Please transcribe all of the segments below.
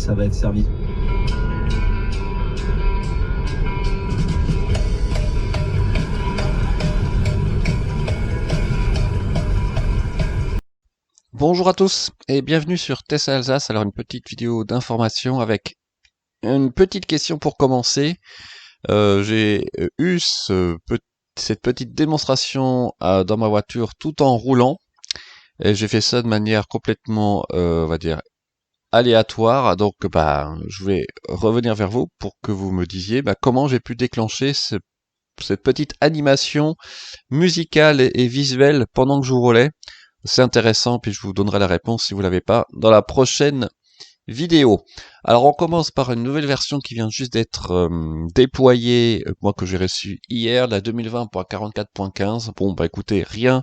ça va être servi. Bonjour à tous et bienvenue sur Tesla Alsace. Alors une petite vidéo d'information avec une petite question pour commencer. J'ai eu cette petite démonstration dans ma voiture tout en roulant et j'ai fait ça de manière complètement, on va dire, aléatoire. Donc je vais revenir vers vous pour que vous me disiez comment j'ai pu déclencher cette petite animation musicale et visuelle pendant que je roulais. C'est intéressant, puis je vous donnerai la réponse si vous l'avez pas dans la prochaine vidéo. Alors on commence par une nouvelle version qui vient juste d'être déployée, moi que j'ai reçue hier, la 2020.44.15. Bon écoutez, rien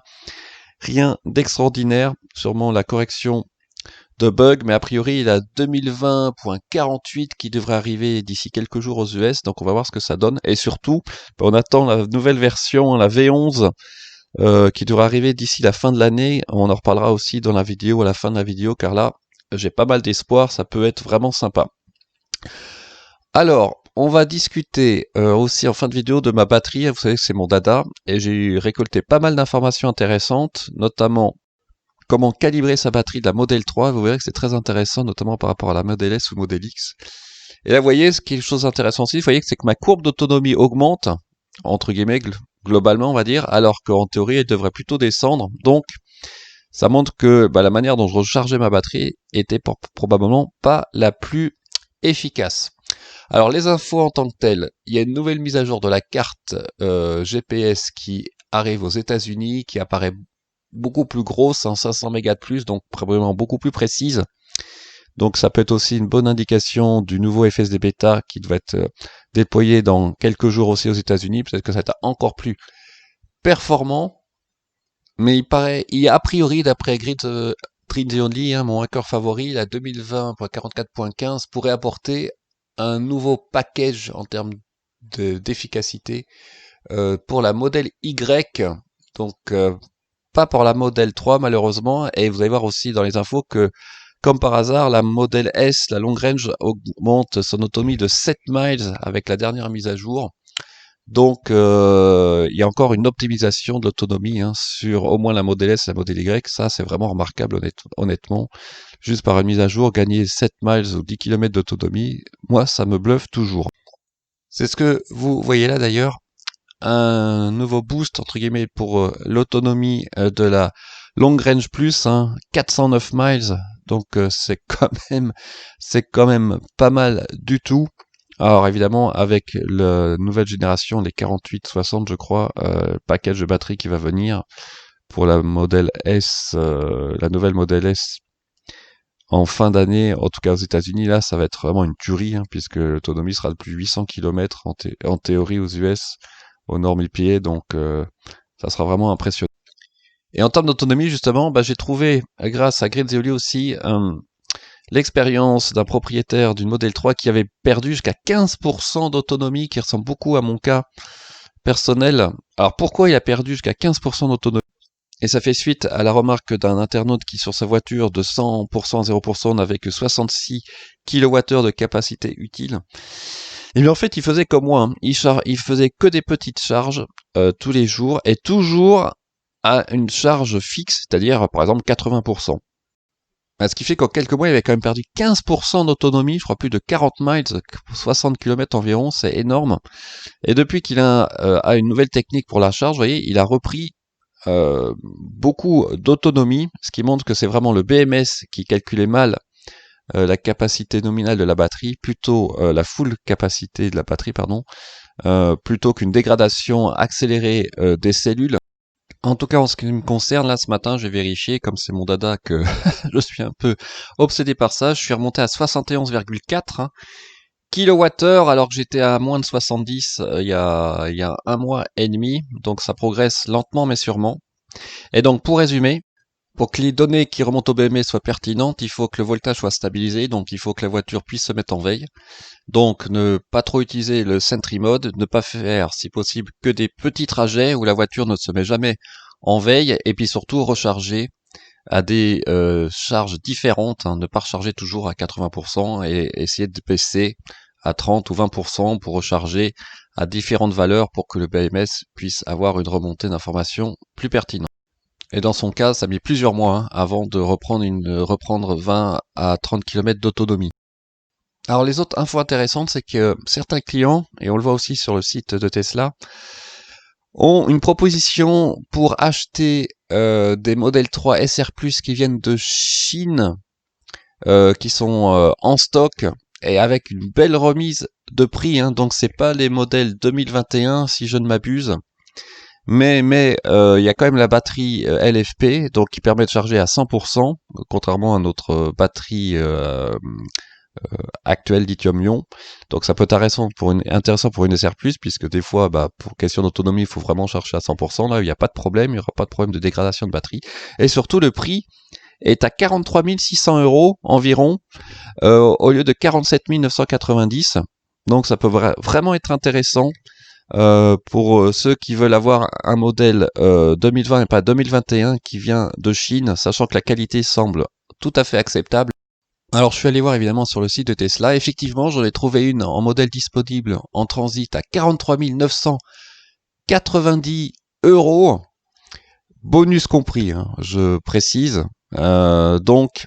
d'extraordinaire, sûrement la correction de bug, mais a priori la 2020.48 qui devrait arriver d'ici quelques jours aux US, donc on va voir ce que ça donne, et surtout on attend la nouvelle version, la V11, qui devrait arriver d'ici la fin de l'année. On en reparlera aussi dans la vidéo, à la fin de la vidéo, car là, j'ai pas mal d'espoir, ça peut être vraiment sympa. Alors, on va discuter aussi en fin de vidéo de ma batterie. Vous savez que c'est mon dada, et j'ai récolté pas mal d'informations intéressantes, notamment comment calibrer sa batterie de la Model 3. Vous verrez que c'est très intéressant, notamment par rapport à la Model S ou Model X. Et là, vous voyez, ce qui est une chose intéressante aussi, vous voyez que c'est que ma courbe d'autonomie augmente, entre guillemets, globalement, on va dire, alors qu'en théorie, elle devrait plutôt descendre. Donc, ça montre que la manière dont je rechargeais ma batterie était probablement pas la plus efficace. Alors, les infos en tant que telles, il y a une nouvelle mise à jour de la carte GPS qui arrive aux États-Unis, qui apparaît beaucoup plus grosse, 500 mégas de plus, donc probablement beaucoup plus précise. Donc ça peut être aussi une bonne indication du nouveau FSD Beta qui doit être déployé dans quelques jours aussi aux États-Unis. Peut-être que ça va être encore plus performant. Mais il y a a priori, d'après Grid Only, mon hacker favori, la 2020.44.15 pourrait apporter un nouveau package en termes d'efficacité pour la modèle Y. Donc pas pour la modèle 3 malheureusement. Et vous allez voir aussi dans les infos que comme par hasard, la Model S, la long range, augmente son autonomie de 7 miles avec la dernière mise à jour. Donc, il y a encore une optimisation de l'autonomie sur au moins la Model S et la Model Y. Ça, c'est vraiment remarquable, honnêtement. Juste par une mise à jour, gagner 7 miles ou 10 km d'autonomie, moi, ça me bluffe toujours. C'est ce que vous voyez là, d'ailleurs. Un nouveau boost, entre guillemets, pour l'autonomie de la Long Range Plus, 409 miles. Donc c'est quand même pas mal du tout. Alors évidemment avec la nouvelle génération, les 48-60 je crois, package de batterie qui va venir pour la modèle S, la nouvelle modèle S en fin d'année, en tout cas aux États-Unis, là ça va être vraiment une tuerie, puisque l'autonomie sera de plus de 800 km en théorie aux US, aux normes EPA, donc ça sera vraiment impressionnant. Et en termes d'autonomie, justement, j'ai trouvé, grâce à Grid aussi, l'expérience d'un propriétaire d'une Model 3 qui avait perdu jusqu'à 15% d'autonomie, qui ressemble beaucoup à mon cas personnel. Alors pourquoi il a perdu jusqu'à 15% d'autonomie? Et ça fait suite à la remarque d'un internaute qui, sur sa voiture de 100%, 0%, n'avait que 66 kWh de capacité utile. Et bien en fait, il faisait comme moi, il faisait que des petites charges tous les jours, et toujours à une charge fixe, c'est-à-dire par exemple 80%. Ce qui fait qu'en quelques mois, il avait quand même perdu 15% d'autonomie, je crois plus de 40 miles, 60 km environ, c'est énorme. Et depuis qu'il a une nouvelle technique pour la charge, vous voyez, il a repris beaucoup d'autonomie, ce qui montre que c'est vraiment le BMS qui calculait mal la capacité nominale de la batterie, plutôt la full capacité de la batterie, pardon, plutôt qu'une dégradation accélérée des cellules. En tout cas, en ce qui me concerne, là, ce matin, j'ai vérifié, comme c'est mon dada que je suis un peu obsédé par ça, je suis remonté à 71,4 kWh, alors que j'étais à moins de 70 il y a un mois et demi, donc ça progresse lentement mais sûrement. Et donc, pour résumer, pour que les données qui remontent au BMS soient pertinentes, il faut que le voltage soit stabilisé, donc il faut que la voiture puisse se mettre en veille. Donc ne pas trop utiliser le Sentry Mode, ne pas faire, si possible, que des petits trajets où la voiture ne se met jamais en veille, et puis surtout recharger à des charges différentes, hein, ne pas recharger toujours à 80% et essayer de baisser à 30 ou 20% pour recharger à différentes valeurs pour que le BMS puisse avoir une remontée d'informations plus pertinente. Et dans son cas, ça a mis plusieurs mois avant de reprendre 20 à 30 km d'autonomie. Alors les autres infos intéressantes, c'est que certains clients, et on le voit aussi sur le site de Tesla, ont une proposition pour acheter des modèles 3 SR+, qui viennent de Chine, qui sont en stock, et avec une belle remise de prix, hein. Donc c'est pas les modèles 2021 si je ne m'abuse, mais il y a quand même la batterie LFP, donc qui permet de charger à 100%, contrairement à notre batterie actuelle lithium-ion. Donc ça peut être intéressant pour une SR+, puisque des fois, pour question d'autonomie, il faut vraiment charger à 100%. Là, il n'y a pas de problème, il n'y aura pas de problème de dégradation de batterie. Et surtout, le prix est à 43 600 € environ, au lieu de 47 990. Donc ça peut vraiment être intéressant pour ceux qui veulent avoir un modèle 2020 et pas 2021 qui vient de Chine, sachant que la qualité semble tout à fait acceptable. Alors je suis allé voir évidemment sur le site de Tesla, effectivement j'en ai trouvé une en modèle disponible en transit à 43 990 €, bonus compris, hein, je précise. Donc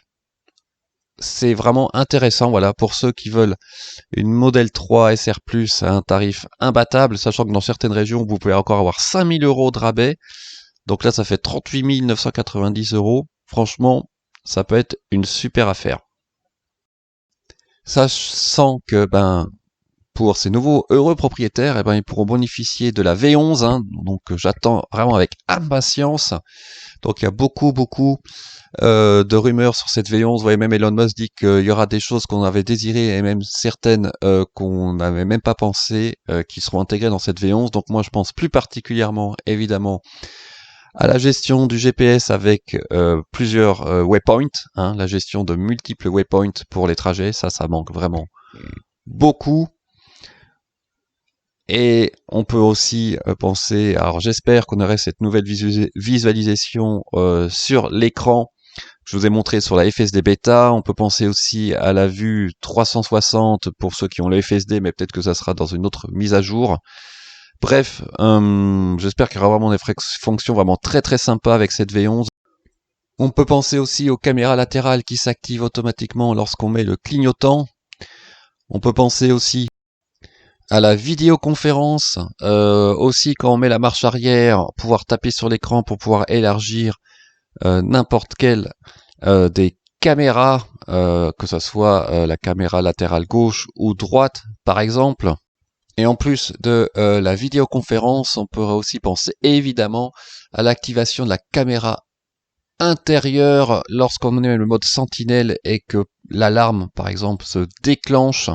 c'est vraiment intéressant, voilà, pour ceux qui veulent une modèle 3 SR+, à un tarif imbattable, sachant que dans certaines régions, vous pouvez encore avoir 5000 € de rabais. Donc là, ça fait 38 990 €. Franchement, ça peut être une super affaire. Sachant que, pour ces nouveaux heureux propriétaires, ils pourront bénéficier de la V11, hein, donc j'attends vraiment avec impatience. Donc il y a beaucoup de rumeurs sur cette V11. Vous voyez, même Elon Musk dit qu'il y aura des choses qu'on avait désirées et même certaines qu'on n'avait même pas pensé qui seront intégrées dans cette V11. Donc moi je pense plus particulièrement évidemment à la gestion du GPS avec plusieurs waypoints, hein, la gestion de multiples waypoints pour les trajets, ça manque vraiment beaucoup. Et on peut aussi penser, alors j'espère qu'on aurait cette nouvelle visualisation sur l'écran. Je vous ai montré sur la FSD Beta. On peut penser aussi à la vue 360 pour ceux qui ont le FSD, mais peut-être que ça sera dans une autre mise à jour. Bref, j'espère qu'il y aura vraiment des fonctions vraiment très très sympas avec cette V11. On peut penser aussi aux caméras latérales qui s'activent automatiquement lorsqu'on met le clignotant. On peut penser aussi à la vidéoconférence, aussi quand on met la marche arrière, pouvoir taper sur l'écran pour pouvoir élargir n'importe quelle des caméras, que ce soit la caméra latérale gauche ou droite par exemple. Et en plus de la vidéoconférence, on pourrait aussi penser évidemment à l'activation de la caméra intérieure lorsqu'on met le mode sentinelle et que l'alarme par exemple se déclenche.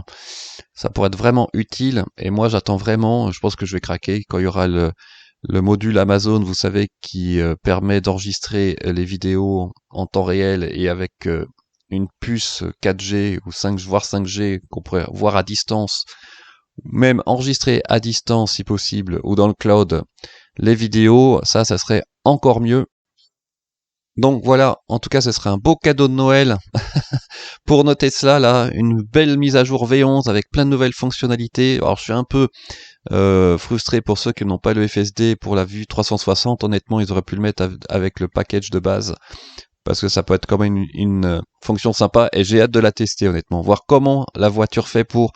Ça pourrait être vraiment utile et moi j'attends vraiment, je pense que je vais craquer quand il y aura le module Amazon, vous savez, qui permet d'enregistrer les vidéos en temps réel et avec une puce 4G ou 5, voire 5G qu'on pourrait voir à distance, même enregistrer à distance si possible ou dans le cloud les vidéos, ça serait encore mieux. Donc voilà, en tout cas ce serait un beau cadeau de Noël pour nos Tesla, là, une belle mise à jour V11 avec plein de nouvelles fonctionnalités. Alors je suis un peu frustré pour ceux qui n'ont pas le FSD pour la vue 360, honnêtement ils auraient pu le mettre avec le package de base, parce que ça peut être quand même une fonction sympa, et j'ai hâte de la tester honnêtement, voir comment la voiture fait pour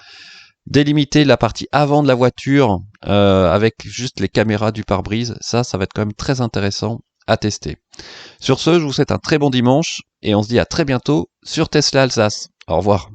délimiter la partie avant de la voiture avec juste les caméras du pare-brise. Ça va être quand même très intéressant à tester. Sur ce, je vous souhaite un très bon dimanche et on se dit à très bientôt sur Tesla Alsace. Au revoir.